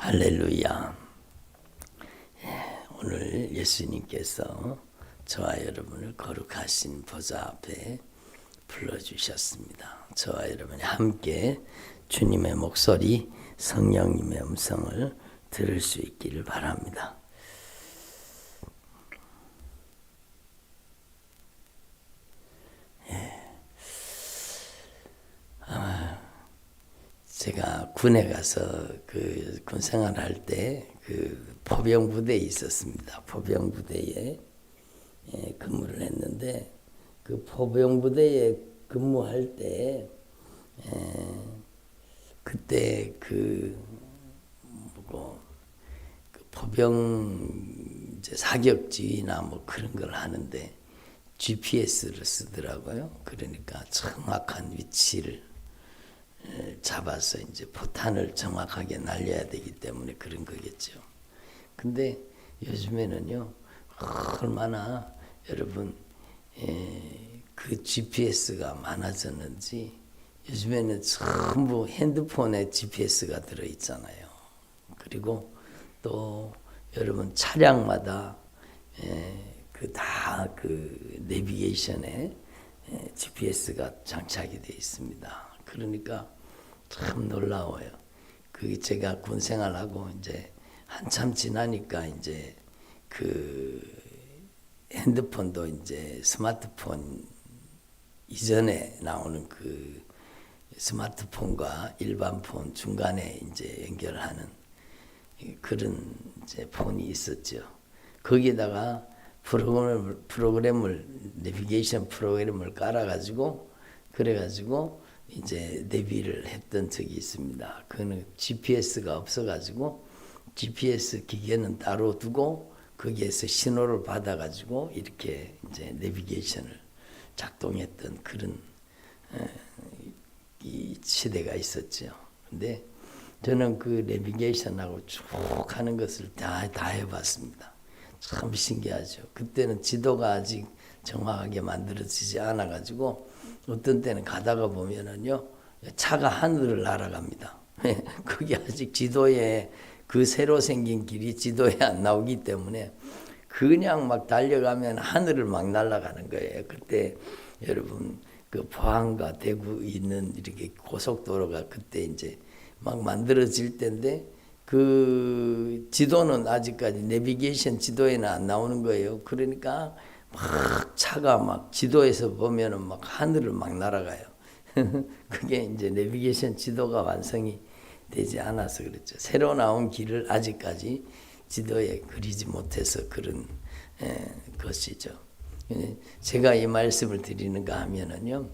할렐루야. 오늘 예수님께서 저와 여러분을 거룩하신 보좌 앞에 불러주셨습니다. 저와 여러분이 함께 주님의 목소리, 성령님의 음성을 들을 수 있기를 바랍니다. 제가 군에 가서 그 군 생활할 때 그 포병 부대에 있었습니다. 포병 부대에 근무를 했는데 그 포병 부대에 근무할 때 그때 그 포병 이제 사격지휘나 뭐 그런 걸 하는데 GPS를 쓰더라고요. 그러니까 정확한 위치를 잡아서 이제 포탄을 정확하게 날려야 되기 때문에 그런 거겠죠. 근데 요즘에는요, 얼마나 여러분 그 GPS가 많아졌는지 요즘에는 전부 핸드폰에 GPS가 들어있잖아요. 그리고 또 여러분 차량마다 그 내비게이션에 GPS가 장착이 되어 있습니다. 그러니까 참 놀라워요. 그게 제가 군 생활하고 이제 한참 지나니까 이제 그 핸드폰도 이제 스마트폰 이전에 나오는 그 스마트폰과 일반 폰 중간에 이제 연결하는 그런 이제 폰이 있었죠. 거기에다가 프로그램을 내비게이션 프로그램을 깔아가지고 그래가지고 이제 내비를 했던 적이 있습니다. 그거는 GPS가 없어가지고 GPS 기계는 따로 두고 거기에서 신호를 받아가지고 이렇게 이제 내비게이션을 작동했던 그런 이 시대가 있었죠. 근데 저는 그 내비게이션하고 쭉 하는 것을 다 해봤습니다. 참 신기하죠. 그때는 지도가 아직 정확하게 만들어지지 않아가지고 어떤 때는 가다가 보면은요 차가 하늘을 날아갑니다. 그게 아직 지도에 그 새로 생긴 길이 지도에 안 나오기 때문에 그냥 막 달려가면 하늘을 막 날아가는 거예요. 그때 여러분 그 포항과 대구 있는 이렇게 고속도로가 그때 이제 막 만들어질 때인데 그 지도는 아직까지 내비게이션 지도에는 안 나오는 거예요. 그러니까 막 차가 막 지도에서 보면은 막 하늘을 막 날아가요. 그게 이제 내비게이션 지도가 완성이 되지 않아서 그랬죠. 새로 나온 길을 아직까지 지도에 그리지 못해서 그런 것이죠. 제가 이 말씀을 드리는가 하면은요,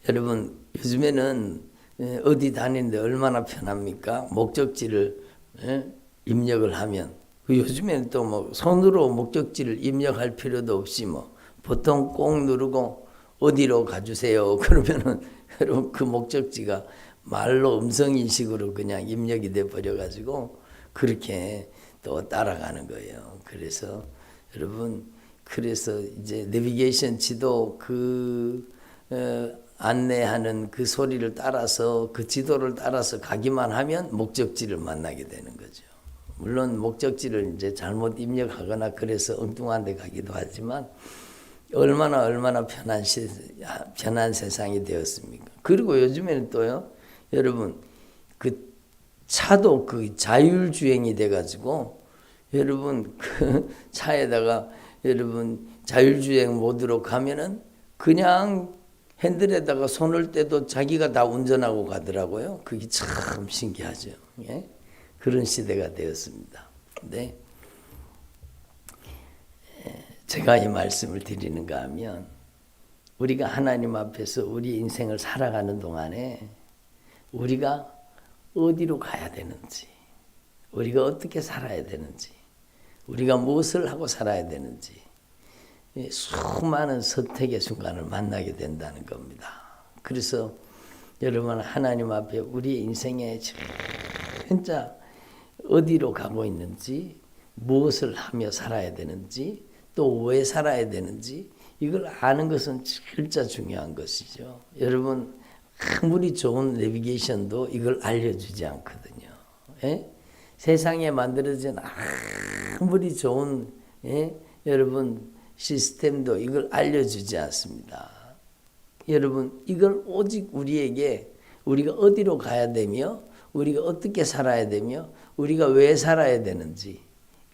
여러분 요즘에는 어디 다니는데 얼마나 편합니까? 목적지를 입력을 하면 요즘에는 또 뭐 손으로 목적지를 입력할 필요도 없이 뭐 보통 꼭 누르고 어디로 가주세요. 그러면은 여러분 그 목적지가 말로 음성 인식으로 그냥 입력이 돼 버려 가지고 그렇게 또 따라가는 거예요. 그래서 여러분 그래서 이제 내비게이션 지도 그 안내하는 그 소리를 따라서 그 지도를 따라서 가기만 하면 목적지를 만나게 되는 거죠. 물론 목적지를 이제 잘못 입력하거나 그래서 엉뚱한 데 가기도 하지만 얼마나 편한 세상이 되었습니까? 그리고 요즘에는 또요, 여러분 그 차도 그 자율주행이 돼가지고 여러분 그 차에다가 여러분 자율주행 모드로 가면은 그냥 핸들에다가 손을 떼도 자기가 다 운전하고 가더라고요. 그게 참 신기하죠. 예? 그런 시대가 되었습니다. 근데 제가 이 말씀을 드리는가 하면 우리가 하나님 앞에서 우리 인생을 살아가는 동안에 우리가 어디로 가야 되는지, 우리가 어떻게 살아야 되는지, 우리가 무엇을 하고 살아야 되는지 수많은 선택의 순간을 만나게 된다는 겁니다. 그래서 여러분 하나님 앞에 우리 인생에 진짜 어디로 가고 있는지, 무엇을 하며 살아야 되는지, 또 왜 살아야 되는지 이걸 아는 것은 진짜 중요한 것이죠. 여러분 아무리 좋은 내비게이션도 이걸 알려주지 않거든요. 예? 세상에 만들어진 아무리 좋은 여러분 시스템도 이걸 알려주지 않습니다. 여러분 이걸 오직 우리에게 우리가 어디로 가야 되며 우리가 어떻게 살아야 되며 우리가 왜 살아야 되는지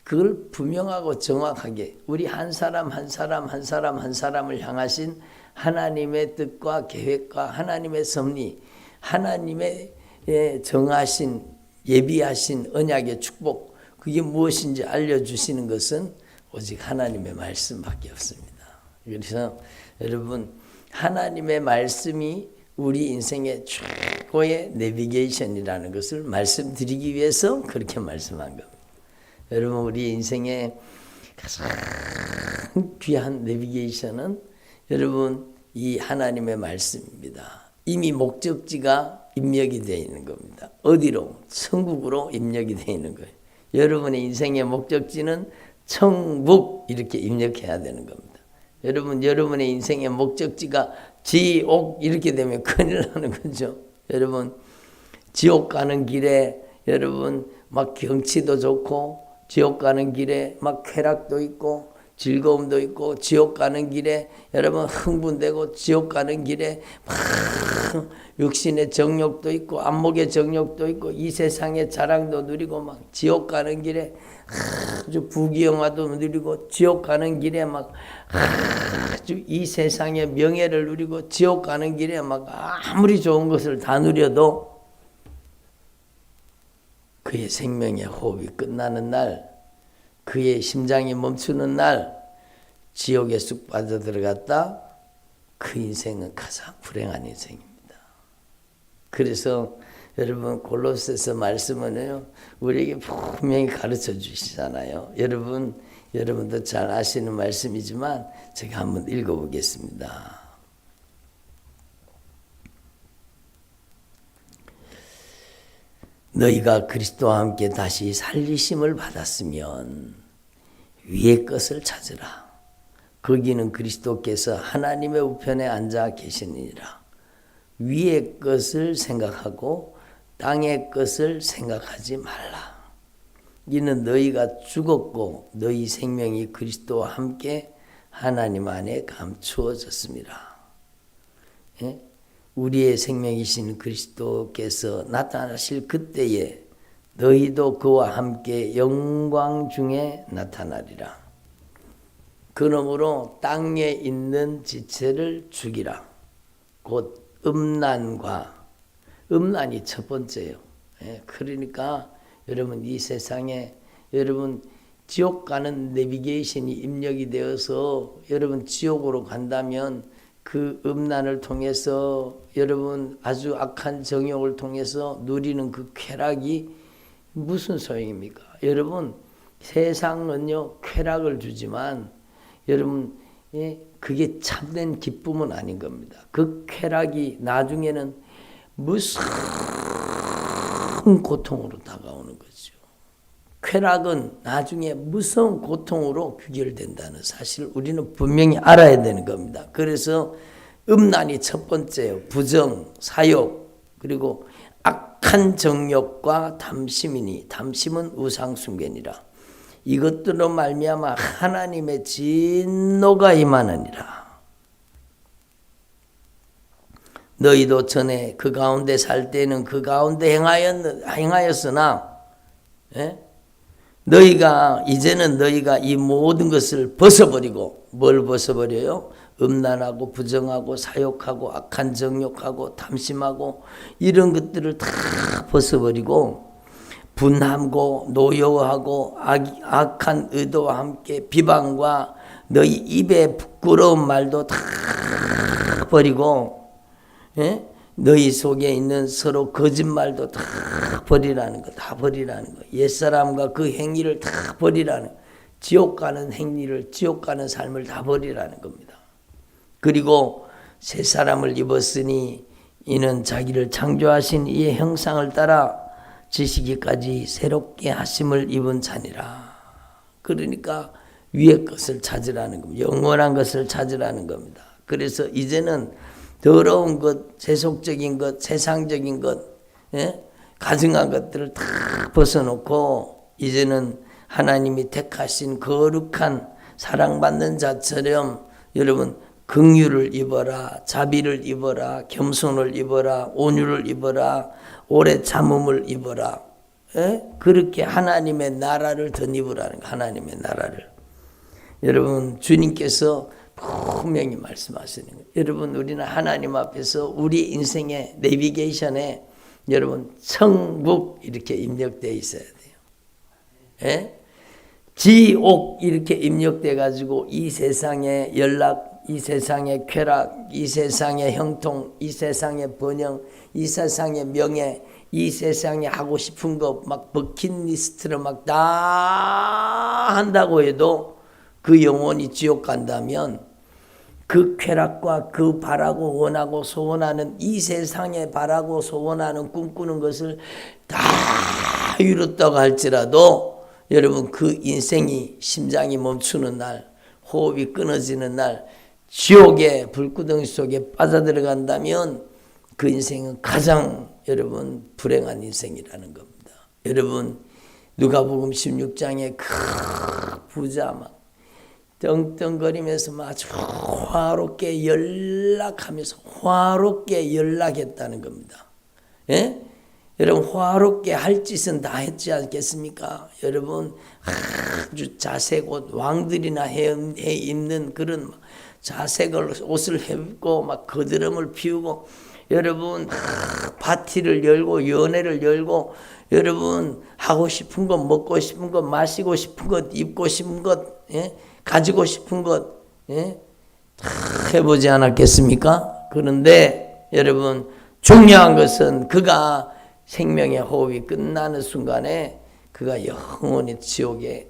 그걸 분명하고 정확하게 우리 한 사람 한 사람을 향하신 하나님의 뜻과 계획과 하나님의 섭리, 하나님의 정하신 예비하신 언약의 축복 그게 무엇인지 알려주시는 것은 오직 하나님의 말씀밖에 없습니다. 그래서 여러분 하나님의 말씀이 우리 인생의 최고의 내비게이션이라는 것을 말씀드리기 위해서 그렇게 말씀한 겁니다. 여러분 우리 인생의 가장 귀한 내비게이션은 여러분 이 하나님의 말씀입니다. 이미 목적지가 입력이 되어 있는 겁니다. 어디로? 천국으로 입력이 되어 있는 거예요. 여러분의 인생의 목적지는 천국 이렇게 입력해야 되는 겁니다. 여러분 여러분의 인생의 목적지가 지옥 이렇게 되면 큰일 나는 거죠. 여러분 지옥 가는 길에 여러분 막 경치도 좋고 지옥 가는 길에 막 쾌락도 있고 즐거움도 있고 지옥 가는 길에 여러분 흥분되고 지옥 가는 길에 막 육신의 정욕도 있고 안목의 정욕도 있고 이 세상의 자랑도 누리고 막 지옥 가는 길에 아주 부귀영화도 누리고 지옥 가는 길에 막 아주 이 세상의 명예를 누리고 지옥 가는 길에 막 아무리 좋은 것을 다 누려도 그의 생명의 호흡이 끝나는 날 그의 심장이 멈추는 날 지옥에 쑥 빠져들어갔다 그 인생은 가장 불행한 인생입니다. 그래서 여러분 골로새서 말씀은요 우리에게 분명히 가르쳐 주시잖아요. 여러분도 잘 아시는 말씀이지만 제가 한번 읽어보겠습니다. 너희가 그리스도와 함께 다시 살리심을 받았으면 위의 것을 찾으라. 거기는 그리스도께서 하나님의 우편에 앉아 계시니라. 위의 것을 생각하고 땅의 것을 생각하지 말라. 이는 너희가 죽었고 너희 생명이 그리스도와 함께 하나님 안에 감추어졌습니다. 예? 우리의 생명이신 그리스도께서 나타나실 그때에 너희도 그와 함께 영광 중에 나타나리라. 그러므로 땅에 있는 지체를 죽이라. 곧 음란이 첫 번째예요. 그러니까 여러분 이 세상에 여러분 지옥 가는 내비게이션이 입력이 되어서 여러분 지옥으로 간다면 그 음란을 통해서 여러분 아주 악한 정욕을 통해서 누리는 그 쾌락이 무슨 소용입니까? 여러분 세상은요 쾌락을 주지만 여러분 그게 참된 기쁨은 아닌 겁니다. 그 쾌락이 나중에는 무서운 고통으로 다가오는 거죠. 쾌락은 나중에 무서운 고통으로 귀결된다는 사실을 우리는 분명히 알아야 되는 겁니다. 그래서 음란이 첫 번째예요. 부정, 사욕, 그리고 악한 정욕과 탐심이니 탐심은 우상숭배니라. 이것들로 말미암아 하나님의 진노가 임하느니라. 너희도 전에 그 가운데 살 때는 그 가운데 행하였으나 이제는 너희가 이 모든 것을 벗어버리고 뭘 벗어버려요? 음란하고 부정하고 사욕하고 악한 정욕하고 탐심하고 이런 것들을 다 벗어버리고 분함고 노여워하고 악한 의도와 함께 비방과 너희 입에 부끄러운 말도 다 버리고 너희 속에 있는 서로 거짓말도 다 버리라는 거, 다 버리라는 거. 옛사람과 그 행위를 다 버리라는 거. 지옥 가는 행위를, 지옥 가는 삶을 다 버리라는 겁니다. 그리고 새 사람을 입었으니 이는 자기를 창조하신 이의 형상을 따라 지시기까지 새롭게 하심을 입은 자니라. 그러니까 위의 것을 찾으라는 겁니다. 영원한 것을 찾으라는 겁니다. 그래서 이제는 더러운 것, 세속적인 것, 세상적인 것, 가증한 것들을 다 벗어놓고 이제는 하나님이 택하신 거룩한 사랑받는 자처럼 여러분 긍휼을 입어라, 자비를 입어라, 겸손을 입어라, 온유를 입어라, 오래 참음을 입어라. 그렇게 하나님의 나라를 덧입으라는 거. 하나님의 나라를. 여러분 주님께서 분명히 말씀하시는 거예요. 여러분 우리는 하나님 앞에서 우리 인생의 내비게이션에 여러분 천국 이렇게 입력되어 있어야 돼요. 지옥 이렇게 입력돼 가지고 이 세상의 연락, 이 세상의 쾌락, 이 세상의 형통, 이 세상의 번영, 이 세상의 명예, 이 세상에 하고 싶은 거 막 버킷리스트를 막 다 한다고 해도 그 영혼이 지옥 간다면 그 쾌락과 그 바라고 원하고 소원하는 이 세상에 바라고 소원하는 꿈꾸는 것을 다 이뤘다고 할지라도 여러분 그 인생이 심장이 멈추는 날, 호흡이 끊어지는 날 지옥의 불구덩이 속에 빠져들어간다면 그 인생은 가장 여러분 불행한 인생이라는 겁니다. 여러분 누가복음 16장에 그 부자 막 떵떵거리면서 아주 화롭게 연락하면서 화롭게 연락했다는 겁니다. 예? 여러분 화롭게 할 짓은 다 했지 않겠습니까? 여러분 아주 자색 옷 왕들이나 해 입는 그런 자색 옷을 입고 막 거드름을 피우고 여러분 파티를 열고 연애를 열고 여러분 하고 싶은 것 먹고 싶은 것 마시고 싶은 것 입고 싶은 것 가지고 싶은 것 다 해보지 않았겠습니까? 그런데 여러분 중요한 것은 그가 생명의 호흡이 끝나는 순간에 그가 영원히 지옥에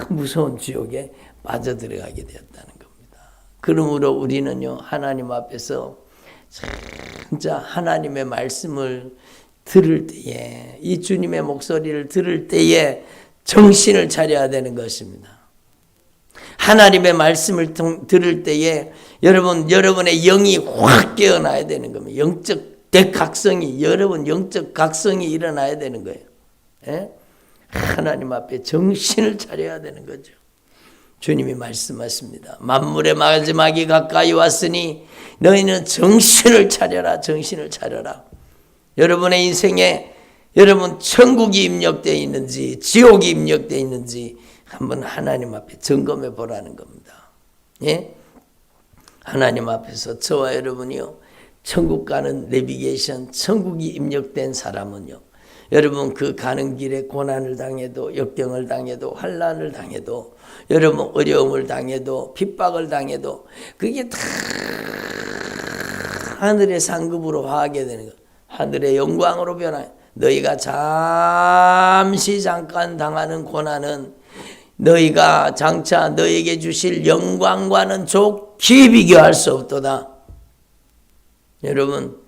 무서운 지옥에 빠져들어가게 되었다는 겁니다. 그러므로 우리는요 하나님 앞에서 진짜 하나님의 말씀을 들을 때에 이 주님의 목소리를 들을 때에 정신을 차려야 되는 것입니다. 하나님의 말씀을 들을 때에 여러분의 영이 확 깨어나야 되는 겁니다. 영적 대각성이 여러분 영적 각성이 일어나야 되는 거예요. 하나님 앞에 정신을 차려야 되는 거죠. 주님이 말씀하십니다. 만물의 마지막이 가까이 왔으니 너희는 정신을 차려라. 정신을 차려라. 여러분의 인생에 여러분 천국이 입력되어 있는지 지옥이 입력되어 있는지 한번 하나님 앞에 점검해 보라는 겁니다. 예? 하나님 앞에서 저와 여러분이요 천국 가는 내비게이션 천국이 입력된 사람은요 여러분 그 가는 길에 고난을 당해도 역경을 당해도 환난을 당해도 여러분 어려움을 당해도 핍박을 당해도 그게 다 하늘의 상급으로 화하게 되는 것 하늘의 영광으로 변화 너희가 잠깐 당하는 고난은 너희가 장차 너희에게 주실 영광과는 좋게 비교할 수 없도다. 여러분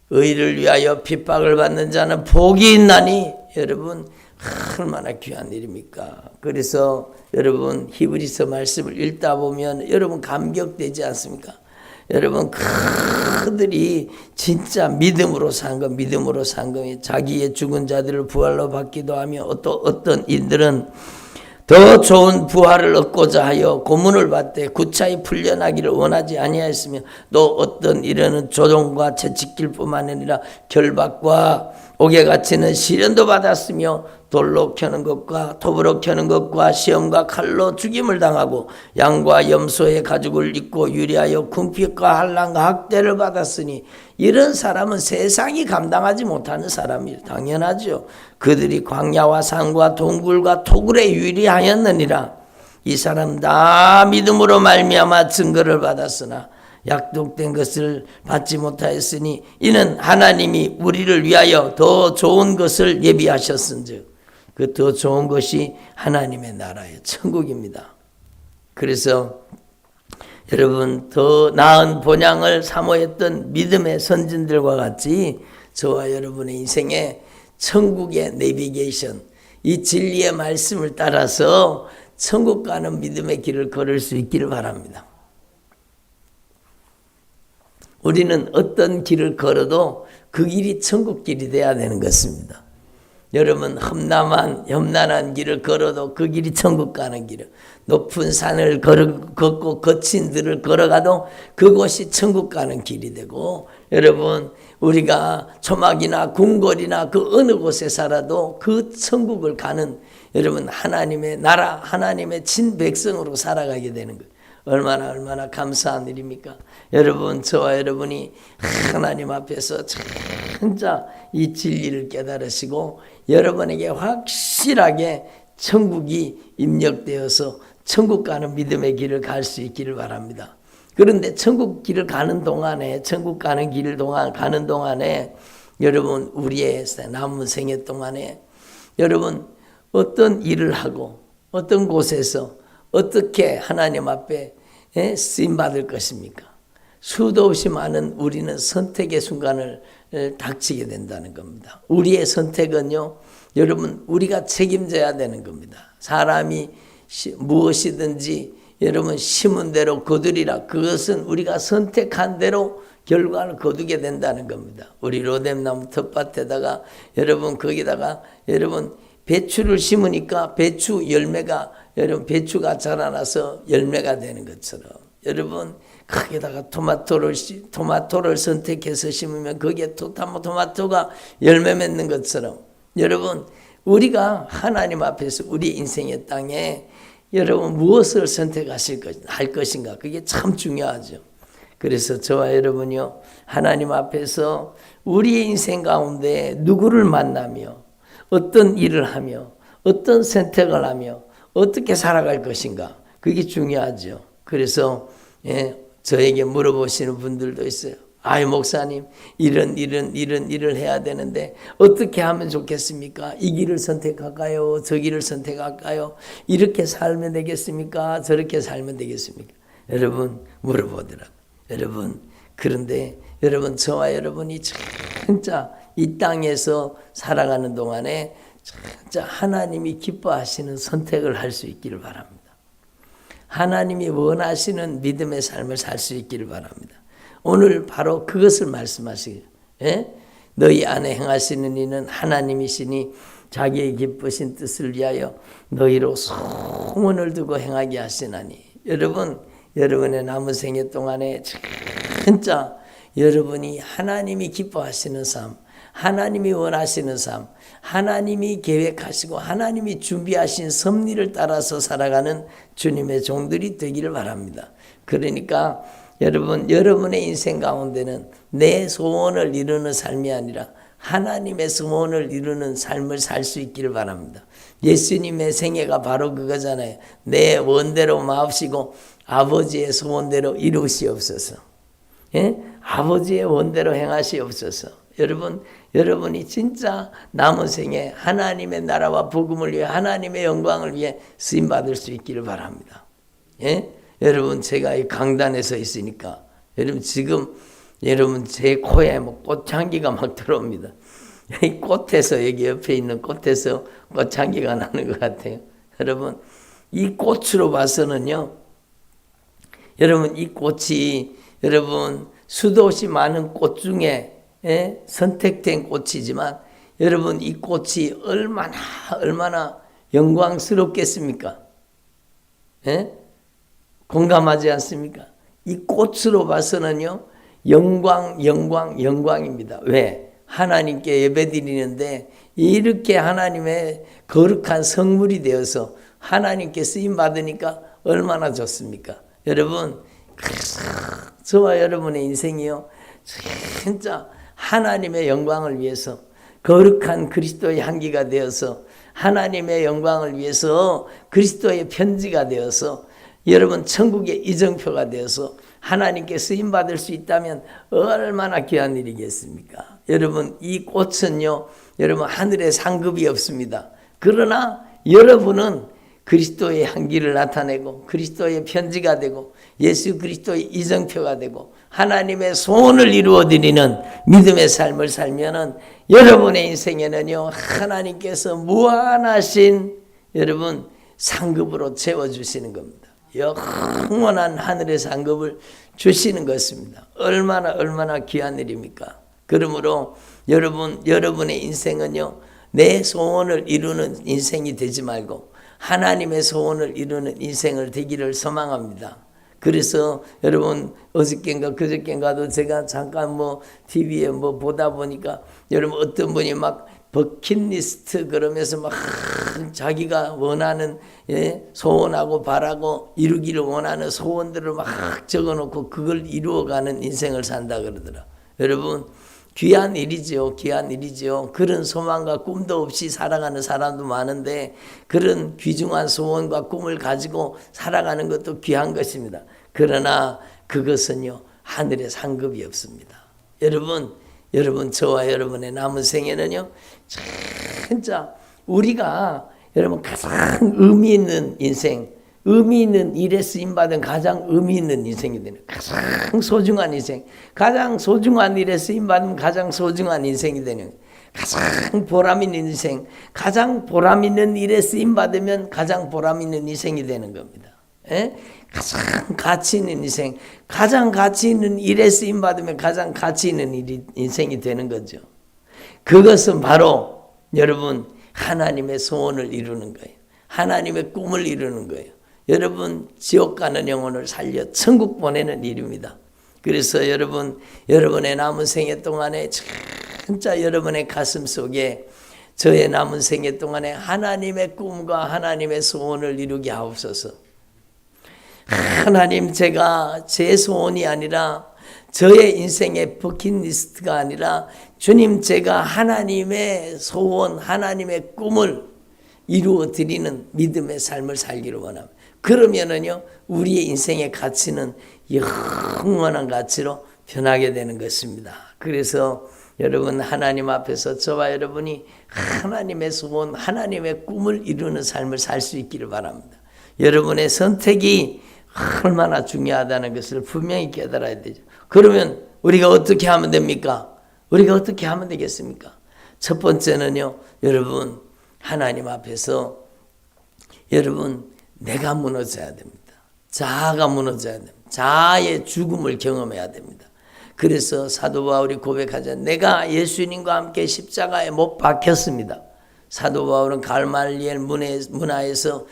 의를 위하여 핍박을 받는 자는 복이 있나니 여러분 얼마나 귀한 일입니까? 그래서 여러분 히브리서 말씀을 읽다 보면 여러분 감격되지 않습니까? 여러분 그들이 진짜 믿음으로 산 것, 믿음으로 산 것, 자기의 죽은 자들을 부활로 받기도 하며 어떤 이들은 더 좋은 부활을 얻고자 하여 고문을 받되 구차히 풀려나기를 원하지 아니하였으며 또 어떤 이르는 조종과 채찍질 뿐만 아니라 결박과 옥에 갇히는 시련도 받았으며 돌로 켜는 것과 톱으로 켜는 것과 시험과 칼로 죽임을 당하고 양과 염소의 가죽을 입고 유리하여 궁핍과 환난과 학대를 받았으니 이런 사람은 세상이 감당하지 못하는 사람이에요. 당연하죠. 그들이 광야와 산과 동굴과 토굴에 유리하였느니라. 이 사람 다 믿음으로 말미암아 증거를 받았으나 약속된 것을 받지 못하였으니 이는 하나님이 우리를 위하여 더 좋은 것을 예비하셨은즉 그 더 좋은 것이 하나님의 나라의 천국입니다. 그래서 여러분 더 나은 본향을 사모했던 믿음의 선진들과 같이 저와 여러분의 인생에 천국의 내비게이션 이 진리의 말씀을 따라서 천국 가는 믿음의 길을 걸을 수 있기를 바랍니다. 우리는 어떤 길을 걸어도 그 길이 천국 길이 돼야 되는 것입니다. 여러분 험난한 길을 걸어도 그 길이 천국 가는 길이에요. 높은 산을 걷고 거친 들을 걸어가도 그곳이 천국 가는 길이 되고, 여러분 우리가 초막이나 궁궐이나 그 어느 곳에 살아도 그 천국을 가는, 여러분 하나님의 나라 하나님의 친백성으로 살아가게 되는 거예요. 얼마나 감사한 일입니까? 여러분 저와 여러분이 하나님 앞에서 진짜 이 진리를 깨달으시고 여러분에게 확실하게 천국이 입력되어서 천국 가는 믿음의 길을 갈 수 있기를 바랍니다. 그런데 천국 길을 가는 동안에, 천국 가는 길을 가는 동안에, 여러분 우리의 남은 생애 동안에 여러분 어떤 일을 하고 어떤 곳에서 어떻게 하나님 앞에 쓰임받을 것입니까? 수도 없이 많은 우리는 선택의 순간을 닥치게 된다는 겁니다. 우리의 선택은요, 여러분 우리가 책임져야 되는 겁니다. 사람이 무엇이든지 여러분 심은 대로 거두리라. 그것은 우리가 선택한 대로 결과를 거두게 된다는 겁니다. 우리 로뎀나무 텃밭에다가 여러분 거기다가 여러분 배추를 심으니까 배추 열매가, 여러분 배추가 자라나서 열매가 되는 것처럼, 여러분 거기다가 토마토를 선택해서 심으면 거기에 토마토가 열매 맺는 것처럼, 여러분 우리가 하나님 앞에서 우리 인생의 땅에 여러분 무엇을 할 것인가, 그게 참 중요하죠. 그래서 저와 여러분이요, 하나님 앞에서 우리의 인생 가운데 누구를 만나며 어떤 일을 하며 어떤 선택을 하며 어떻게 살아갈 것인가, 그게 중요하죠. 그래서 저에게 물어보시는 분들도 있어요. 아유 목사님, 이런 일을 해야 되는데 어떻게 하면 좋겠습니까? 이 길을 선택할까요? 저 길을 선택할까요? 이렇게 살면 되겠습니까? 저렇게 살면 되겠습니까? 여러분 물어보더라고요. 여러분, 그런데 여러분 저와 여러분이 진짜 이 땅에서 살아가는 동안에 진짜 하나님이 기뻐하시는 선택을 할 수 있기를 바랍니다. 하나님이 원하시는 믿음의 삶을 살 수 있기를 바랍니다. 오늘 바로 그것을 말씀하시고, 너희 안에 행하시는 이는 하나님이시니 자기의 기쁘신 뜻을 위하여 너희로 소원을 두고 행하게 하시나니. 여러분, 여러분의 남은 생애 동안에 진짜 여러분이 하나님이 기뻐하시는 삶, 하나님이 원하시는 삶, 하나님이 계획하시고 하나님이 준비하신 섭리를 따라서 살아가는 주님의 종들이 되기를 바랍니다. 그러니까 여러분, 여러분의 인생 가운데는 내 소원을 이루는 삶이 아니라 하나님의 소원을 이루는 삶을 살 수 있기를 바랍니다. 예수님의 생애가 바로 그거잖아요. 내 원대로 마옵시고 아버지의 소원대로 이루시옵소서. 아버지의 원대로 행하시옵소서. 여러분, 여러분이 진짜 남은 생에 하나님의 나라와 복음을 위해, 하나님의 영광을 위해 쓰임받을 수 있기를 바랍니다. 여러분, 제가 이 강단에 서 있으니까 여러분 지금 여러분 제 코에 뭐 꽃향기가 막 들어옵니다. 이 꽃에서, 여기 옆에 있는 꽃에서 꽃향기가 나는 것 같아요. 여러분, 이 꽃으로 봐서는요, 여러분 이 꽃이 여러분 수도 없이 많은 꽃 중에 선택된 꽃이지만 여러분 이 꽃이 얼마나 영광스럽겠습니까? 공감하지 않습니까? 이 꽃으로 봐서는요, 영광입니다. 왜? 하나님께 예배드리는데 이렇게 하나님의 거룩한 성물이 되어서 하나님께 쓰임받으니까 얼마나 좋습니까? 여러분, 저와 여러분의 인생이요, 진짜 하나님의 영광을 위해서 거룩한 그리스도의 향기가 되어서 하나님의 영광을 위해서 그리스도의 편지가 되어서 여러분 천국의 이정표가 되어서 하나님께 쓰임받을 수 있다면 얼마나 귀한 일이겠습니까? 여러분, 이 꽃은요, 여러분 하늘에 상급이 없습니다. 그러나 여러분은 그리스도의 향기를 나타내고 그리스도의 편지가 되고 예수 그리스도의 이정표가 되고 하나님의 소원을 이루어드리는 믿음의 삶을 살면은 여러분의 인생에는요, 하나님께서 무한하신 여러분 상급으로 채워주시는 겁니다. 영원한 하늘의 상급을 주시는 것입니다. 얼마나 귀한 일입니까? 그러므로 여러분의 인생은요, 내 소원을 이루는 인생이 되지 말고 하나님의 소원을 이루는 인생을 되기를 소망합니다. 그래서 여러분 어저께인가 그저께인가도 제가 잠깐 TV에 보다 보니까 여러분 어떤 분이 막 버킷리스트 그러면서 막 자기가 원하는 소원하고 바라고 이루기를 원하는 소원들을 막 적어놓고 그걸 이루어가는 인생을 산다 그러더라. 여러분 귀한 일이죠. 귀한 일이죠. 그런 소망과 꿈도 없이 살아가는 사람도 많은데 그런 귀중한 소원과 꿈을 가지고 살아가는 것도 귀한 것입니다. 그러나 그것은요, 하늘의 상급이 없습니다. 여러분 저와 여러분의 남은 생에는요, 진짜 우리가 여러분 가장 의미 있는 인생, 의미 있는 일에 쓰임받은 가장 의미 있는 인생이 되는 가장 소중한 인생, 가장 소중한 일에 쓰임받으면 가장 소중한 인생이 되는 가장 보람 있는 인생, 가장 보람 있는 일에 쓰임받으면 가장 보람 있는 인생이 되는 겁니다. 가장 가치 있는 인생, 가장 가치 있는 일에 쓰임받으면 가장 가치 있는 인생이 되는 거죠. 그것은 바로 여러분 하나님의 소원을 이루는 거예요. 하나님의 꿈을 이루는 거예요. 여러분 지옥 가는 영혼을 살려 천국 보내는 일입니다. 그래서 여러분의 남은 생애 동안에 진짜 여러분의 가슴 속에 저의 남은 생애 동안에 하나님의 꿈과 하나님의 소원을 이루게 하옵소서. 하나님, 제가 제 소원이 아니라 저의 인생의 버킷리스트가 아니라 주님, 제가 하나님의 소원, 하나님의 꿈을 이루어 드리는 믿음의 삶을 살기를 원합니다. 그러면은요, 우리의 인생의 가치는 영원한 가치로 변하게 되는 것입니다. 그래서 여러분 하나님 앞에서 저와 여러분이 하나님의 소원, 하나님의 꿈을 이루는 삶을 살 수 있기를 바랍니다. 여러분의 선택이 얼마나 중요하다는 것을 분명히 깨달아야 되죠. 그러면 우리가 어떻게 하면 됩니까? 우리가 어떻게 하면 되겠습니까? 첫 번째는요, 여러분 하나님 앞에서 여러분 내가 무너져야 됩니다. 자아가 무너져야 됩니다. 자아의 죽음을 경험해야 됩니다. 그래서 사도 바울이 고백하자, 내가 예수님과 함께 십자가에 못 박혔습니다. 사도 바울은 갈말리엘 문화에서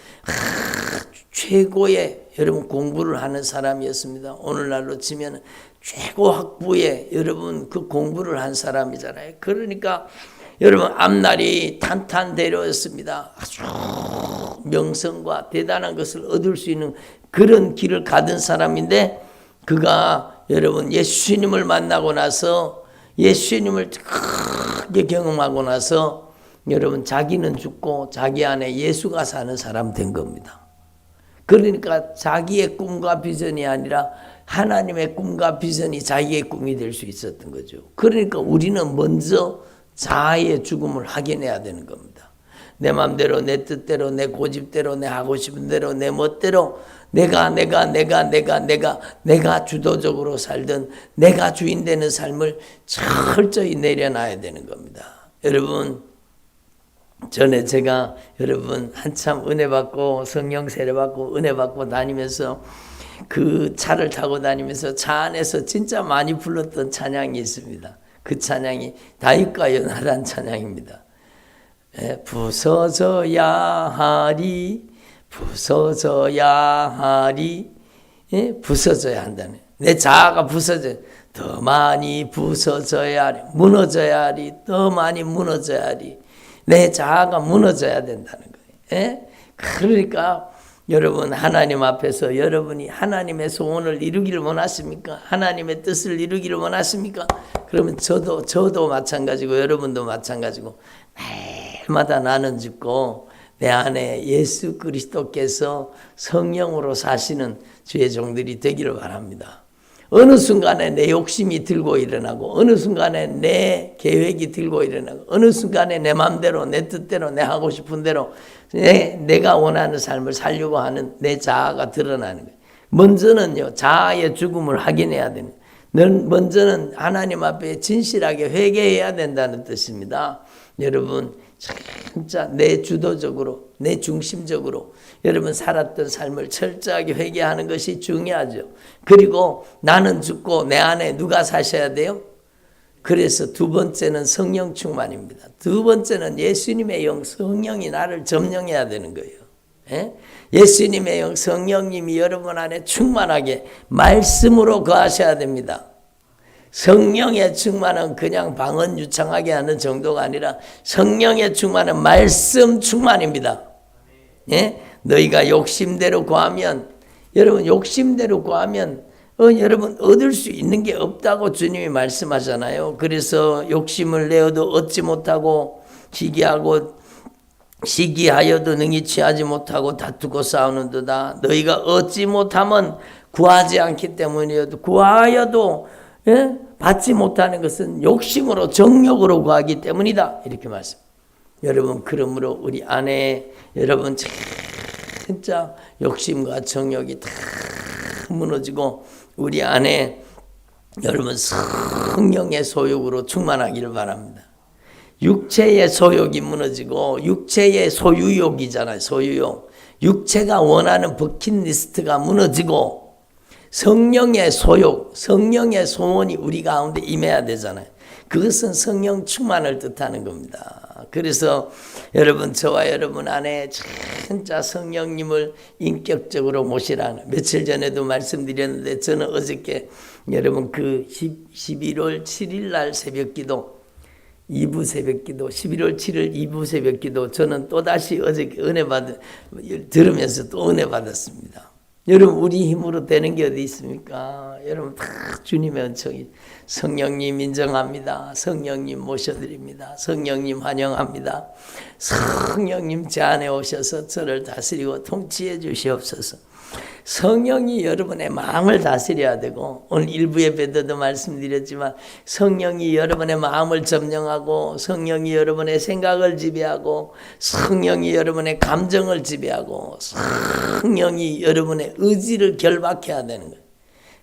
최고의 여러분 공부를 하는 사람이었습니다. 오늘날로 치면 최고 학부에 여러분 그 공부를 한 사람이잖아요. 그러니까 여러분 앞날이 탄탄대로였습니다. 아주 명성과 대단한 것을 얻을 수 있는 그런 길을 가던 사람인데, 그가 여러분 예수님을 만나고 나서 예수님을 크게 경험하고 나서 여러분 자기는 죽고 자기 안에 예수가 사는 사람 된 겁니다. 그러니까 자기의 꿈과 비전이 아니라 하나님의 꿈과 비전이 자기의 꿈이 될 수 있었던 거죠. 그러니까 우리는 먼저 자아의 죽음을 확인해야 되는 겁니다. 내 마음대로, 내 뜻대로, 내 고집대로, 내 하고 싶은 대로, 내 멋대로 내가 주도적으로 살던 내가 주인 되는 삶을 철저히 내려놔야 되는 겁니다. 여러분, 전에 제가 여러분 한참 은혜 받고 성령 세례 받고 은혜 받고 다니면서 그 차를 타고 다니면서 차 안에서 진짜 많이 불렀던 찬양이 있습니다. 그 찬양이 다윗과 연하란 찬양입니다. 부서져야 하리, 부서져야 하리, 부서져야 한다네. 내 자아가 부서져, 더 많이 부서져야 하리, 무너져야 하리, 더 많이 무너져야 하리. 내 자아가 무너져야 된다는 거예요. 그러니까 여러분 하나님 앞에서 여러분이 하나님의 소원을 이루기를 원하십니까? 하나님의 뜻을 이루기를 원하십니까? 그러면 저도 마찬가지고 여러분도 마찬가지고 날마다 나는 죽고 내 안에 예수 그리스도께서 성령으로 사시는 주의 종들이 되기를 바랍니다. 어느 순간에 내 욕심이 들고 일어나고 어느 순간에 내 계획이 들고 일어나고 어느 순간에 내 마음대로 내 뜻대로 내 하고 싶은 대로 내가 원하는 삶을 살려고 하는 내 자아가 드러나는 거예요. 먼저는요, 자아의 죽음을 확인해야 되는 거예요. 먼저는 하나님 앞에 진실하게 회개해야 된다는 뜻입니다. 여러분, 진짜 내 주도적으로, 내 중심적으로 여러분 살았던 삶을 철저하게 회개하는 것이 중요하죠. 그리고 나는 죽고 내 안에 누가 사셔야 돼요? 그래서 두 번째는 성령 충만입니다. 두 번째는 예수님의 영, 성령이 나를 점령해야 되는 거예요. 예? 예수님의 영, 성령님이 여러분 안에 충만하게 말씀으로 거하셔야 됩니다. 성령의 충만은 그냥 방언 유창하게 하는 정도가 아니라 성령의 충만은 말씀 충만입니다. 예? 너희가 욕심대로 구하면, 여러분 욕심대로 구하면 여러분 얻을 수 있는 게 없다고 주님이 말씀하잖아요. 그래서 욕심을 내어도 얻지 못하고 시기하여도 능히 취하지 못하고 다투고 싸우는도다. 너희가 얻지 못하면 구하지 않기 때문이어도 구하여도 받지 못하는 것은 욕심으로 정욕으로 구하기 때문이다. 이렇게 말씀. 여러분 그러므로 우리 안에 여러분 진짜 욕심과 정욕이 다 무너지고 우리 안에 여러분 성령의 소욕으로 충만하기를 바랍니다. 육체의 소욕이 무너지고 육체의 소유욕이잖아요. 소유욕. 육체가 원하는 버킷리스트가 무너지고 성령의 소욕, 성령의 소원이 우리 가운데 임해야 되잖아요. 그것은 성령 충만을 뜻하는 겁니다. 그래서 여러분 저와 여러분 안에 진짜 성령님을 인격적으로 모시라는, 며칠 전에도 말씀드렸는데 저는 어저께 여러분 그 11월 7일 날 새벽기도 2부 새벽기도 11월 7일 2부 새벽기도 저는 또다시 어저께 들으면서 또 은혜 받았습니다. 여러분 우리 힘으로 되는 게 어디 있습니까? 여러분 다 주님의 은총이. 성령님 인정합니다. 성령님 모셔드립니다. 성령님 환영합니다. 성령님 제 안에 오셔서 저를 다스리고 통치해 주시옵소서. 성령이 여러분의 마음을 다스려야 되고, 오늘 일부 예배도 말씀드렸지만 성령이 여러분의 마음을 점령하고 성령이 여러분의 생각을 지배하고 성령이 여러분의 감정을 지배하고 성령이 여러분의 의지를 결박해야 되는 거예요.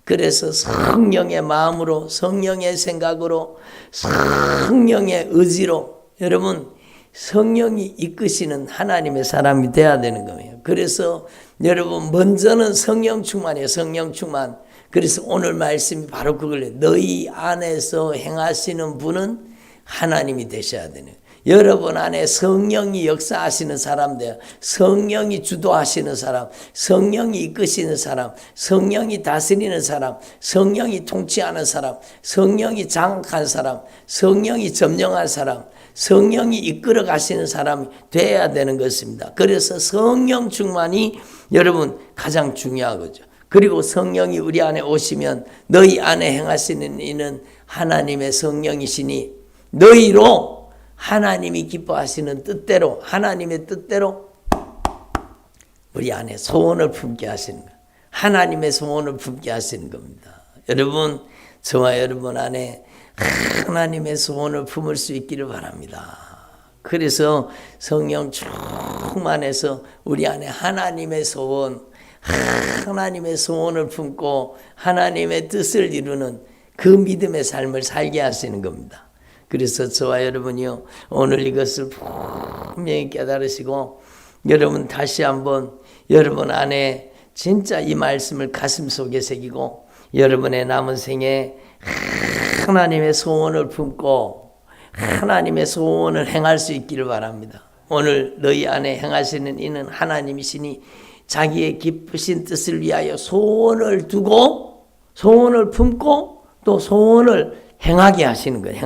그래서 성령의 마음으로, 성령의 생각으로, 성령의 의지로 여러분 성령이 이끄시는 하나님의 사람이 돼야 되는 거예요. 그래서 여러분 먼저는 성령 충만이에요. 성령 충만. 그래서 오늘 말씀이 바로 그걸요. 너희 안에서 행하시는 분은 하나님이 되셔야 되는 거예요. 여러분 안에 성령이 역사하시는 사람 돼요. 성령이 주도하시는 사람, 성령이 이끄시는 사람, 성령이 다스리는 사람, 성령이 통치하는 사람, 성령이 장악한 사람, 성령이 점령한 사람, 성령이 이끌어 가시는 사람이 돼야 되는 것입니다. 그래서 성령 충만이 여러분 가장 중요한 거죠. 그리고 성령이 우리 안에 오시면 너희 안에 행하시는 이는 하나님의 성령이시니 너희로 하나님이 기뻐하시는 뜻대로, 하나님의 뜻대로 우리 안에 소원을 품게 하시는 거예요. 하나님의 소원을 품게 하시는 겁니다. 여러분, 저와 여러분 안에 하나님의 소원을 품을 수 있기를 바랍니다. 그래서 성령 충만해서 우리 안에 하나님의 소원, 하나님의 소원을 품고 하나님의 뜻을 이루는 그 믿음의 삶을 살게 하시는 겁니다. 그래서 저와 여러분이요, 오늘 이것을 분명히 깨달으시고 여러분 다시 한번 여러분 안에 진짜 이 말씀을 가슴속에 새기고 여러분의 남은 생에 하나님의 소원을 품고 하나님의 소원을 행할 수 있기를 바랍니다. 오늘 너희 안에 행하시는 이는 하나님이시니 자기의 기쁘신 뜻을 위하여 소원을 두고 소원을 품고 또 소원을 행하게 하시는 거예요.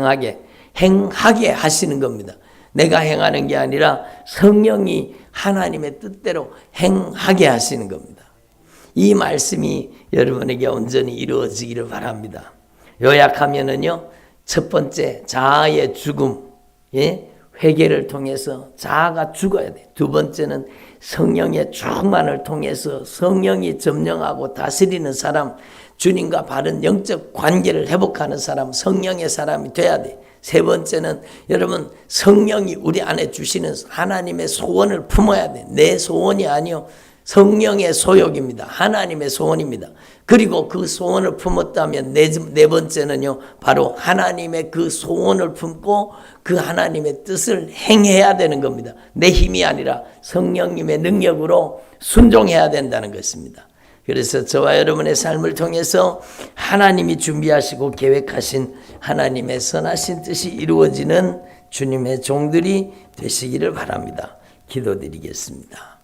행하게 하시는 겁니다. 내가 행하는 게 아니라 성령이 하나님의 뜻대로 행하게 하시는 겁니다. 이 말씀이 여러분에게 온전히 이루어지기를 바랍니다. 요약하면은요, 첫 번째 자아의 죽음, 회개를 통해서 자아가 죽어야 돼. 두 번째는 성령의 충만을 통해서 성령이 점령하고 다스리는 사람, 주님과 바른 영적 관계를 회복하는 사람, 성령의 사람이 돼야 돼. 세 번째는 여러분 성령이 우리 안에 주시는 하나님의 소원을 품어야 돼. 내 소원이 아니요, 성령의 소욕입니다. 하나님의 소원입니다. 그리고 그 소원을 품었다면 네 번째는요, 바로 하나님의 그 소원을 품고 그 하나님의 뜻을 행해야 되는 겁니다. 내 힘이 아니라 성령님의 능력으로 순종해야 된다는 것입니다. 그래서 저와 여러분의 삶을 통해서 하나님이 준비하시고 계획하신 하나님의 선하신 뜻이 이루어지는 주님의 종들이 되시기를 바랍니다. 기도드리겠습니다.